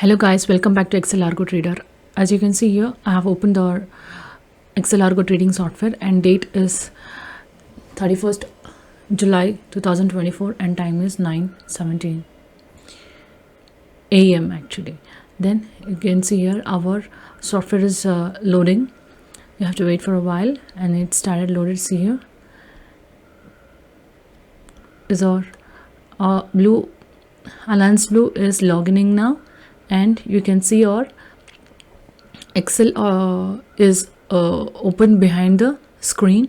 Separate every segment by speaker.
Speaker 1: Hello guys, welcome back to Excel Argo Trader. As you can see here, I have opened the Excel Argo trading software and date is 31st July 2024 and time is 9:17 AM actually. Then you can see here our software is loading. You have to wait for a while and it started loaded. See here is our blue Alliance Blue is logging in now. And you can see our Excel is open behind the screen,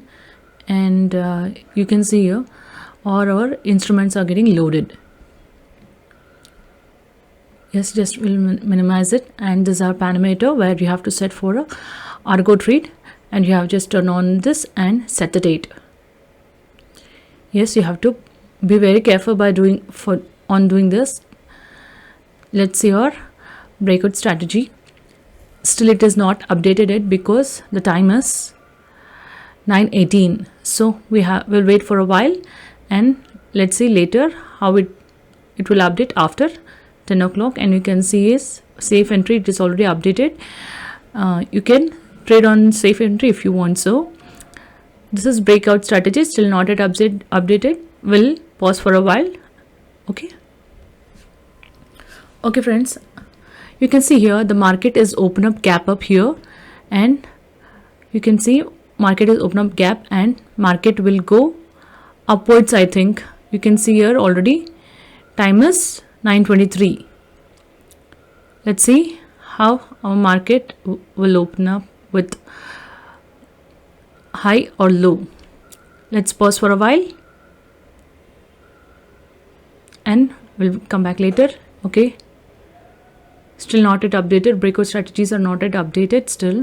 Speaker 1: and you can see here all our instruments are getting loaded. Yes, just will minimize it, and this is our parameter where you have to set for a Argo trade, and you have just turn on this and set the date. Yes, you have to be very careful by doing this. Let's see our breakout strategy. Still it is not updated yet because the time is 9:18, so we'll wait for a while and let's see later how it will update after 10 o'clock. And you can see is safe entry, it is already updated. You can trade on safe entry if you want. So this is breakout strategy, still not yet updated. We'll pause for a while. Okay friends, you can see here the market is open up gap up here, and you can see market is open up gap and market will go upwards. I think you can see here already time is 9:23. Let's see how our market will open up with high or low. Let's pause for a while and we'll come back later. Okay, still not yet updated. Breakout strategies are not yet updated still.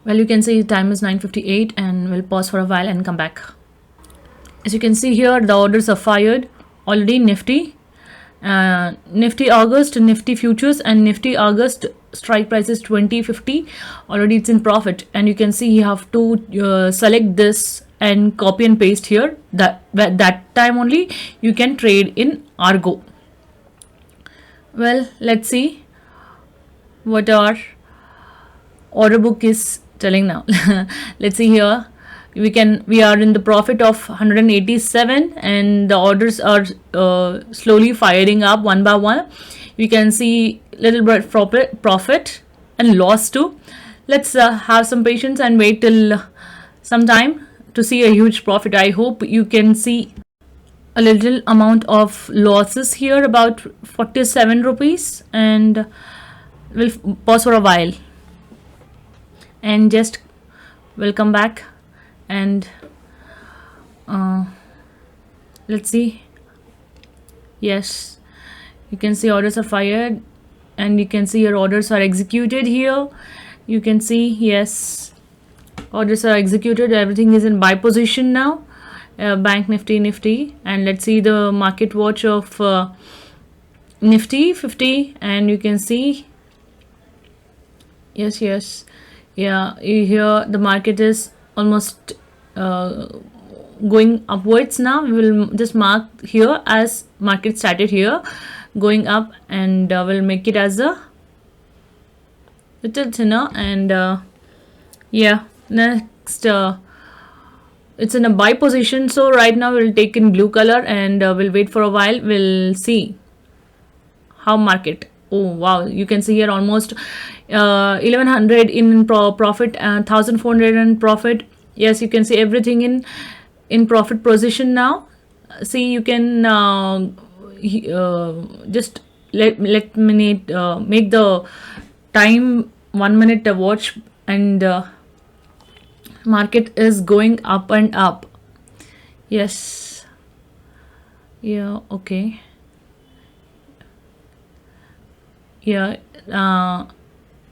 Speaker 1: Well, you can see time is 9:58 and we'll pause for a while and come back. As you can see here, the orders are fired already. Nifty August, Nifty futures and Nifty August strike price is 20.50. Already it's in profit, and you can see you have to select this and copy and paste here. That time only you can trade in Argo. Well, let's see what our order book is telling now. Let's see here. We are in the profit of 187 and the orders are slowly firing up one by one. You can see little bit profit and loss too. Let's have some patience and wait till some time to see a huge profit. I hope you can see a little amount of losses here, about 47 rupees, and we'll pause for a while and just we'll come back and let's see. Yes, you can see orders are fired and you can see your orders are executed here. You can see, yes, orders are executed. Everything is in buy position now. Bank Nifty, and let's see the market watch of Nifty 50, and you can see, yes, yeah, here the market is almost going upwards now. We will just mark here as market started here going up, and we'll make it as a little thinner. And yeah, next it's in a buy position, so right now we'll take in blue color and we'll wait for a while. We'll see how market. Oh wow, you can see here almost 1100 in profit and 1400 in profit. Yes, you can see everything in profit position now. See, you can just let me make the time 1 minute watch, and market is going up and up. Yes, yeah, okay, yeah,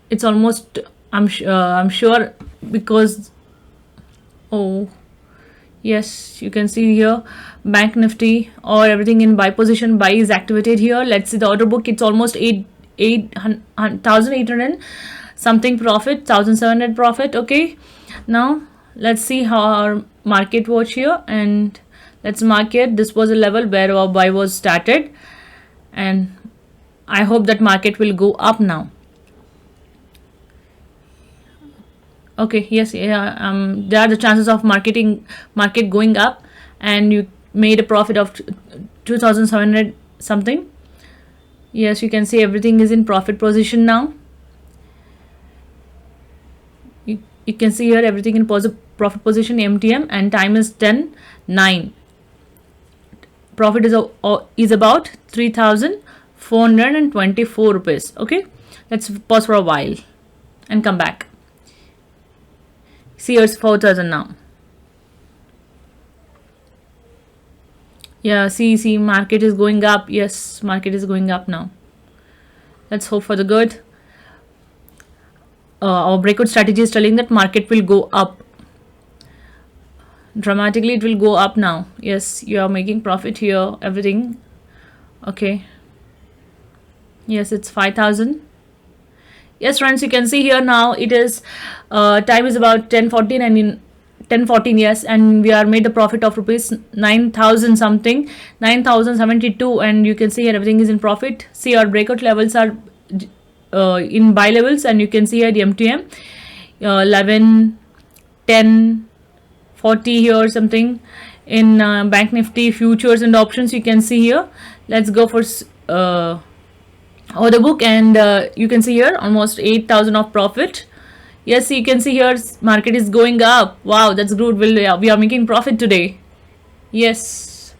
Speaker 1: it's almost, I'm sure, because, oh yes, you can see here Bank Nifty or everything in buy position. Buy is activated here. Let's see the order book. It's almost 8,800 something profit, 1,700 profit. Okay, now let's see how our market watch here, and let's mark it. This was a level where our buy was started, and I hope that market will go up now. Okay, yes, yeah, there are the chances of market going up, and you made a profit of 2,700 something. Yes, you can see everything is in profit position now. You can see here everything in profit position, MTM, and time is 10:09. Profit is about 3,424 rupees. Okay, let's pause for a while and come back. See, here's 4,000 now. Yeah, see, market is going up. Yes, market is going up now. Let's hope for the good. Our breakout strategy is telling that market will go up dramatically. It will go up now. Yes, you are making profit here, everything. Okay, yes, it's 5,000. Yes, friends, you can see here now it is time is about 10:14, and in 10:14, yes, and we are made a profit of rupees 9,000 something, 9,072, and you can see here everything is in profit. See, our breakout levels are in buy levels, and you can see here the MTM 11, 10, 40 here something. In bank nifty futures and options, you can see here. Let's go for order book, and you can see here almost 8,000 of profit. Yes, you can see here market is going up. Wow, that's good. We are making profit today. Yes.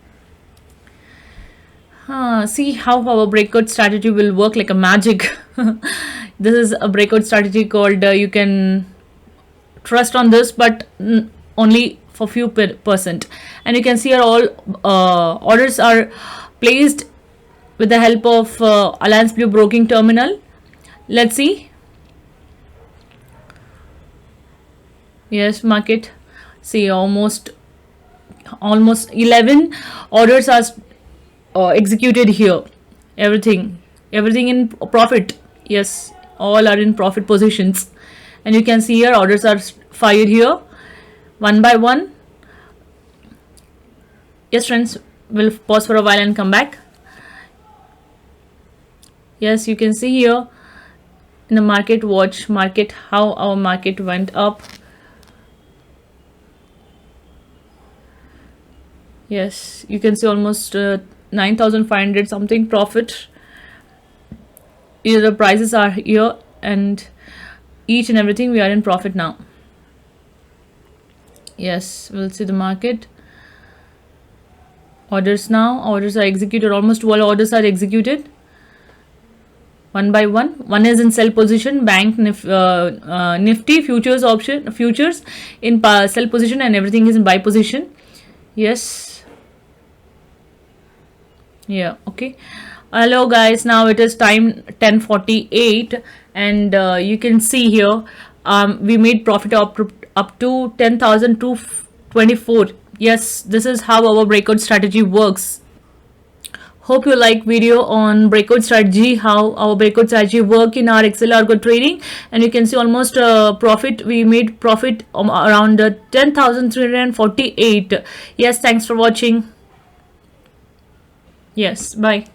Speaker 1: See how our breakout strategy will work like a magic. This is a breakout strategy called you can trust on this, but only for few percent. And you can see here all orders are placed with the help of Alliance Blue Broking Terminal. Let's see. Yes, market. See, almost 11 orders are executed here. Everything in profit. Yes, all are in profit positions, and you can see here orders are fired here one by one. Yes, friends, we'll pause for a while and come back. Yes, you can see here in the market watch market how our market went up. Yes, you can see almost 9,500 something profit. Here the prices are here, and each and everything we are in profit now. Yes, we'll see the market orders now. Orders are executed. Almost 12 orders are executed one by one. One is in sell position, bank nifty futures in sell position, and everything is in buy position. Yes. Yeah, okay. Hello guys, now it is time 10:48, and you can see here we made profit up to 10,224. Yes, this is how our breakout strategy works. Hope you like video on breakout strategy, how our breakout strategy work in our Excel algo trading. And you can see almost profit. We made profit around 10,348. Yes, thanks for watching. Yes, bye.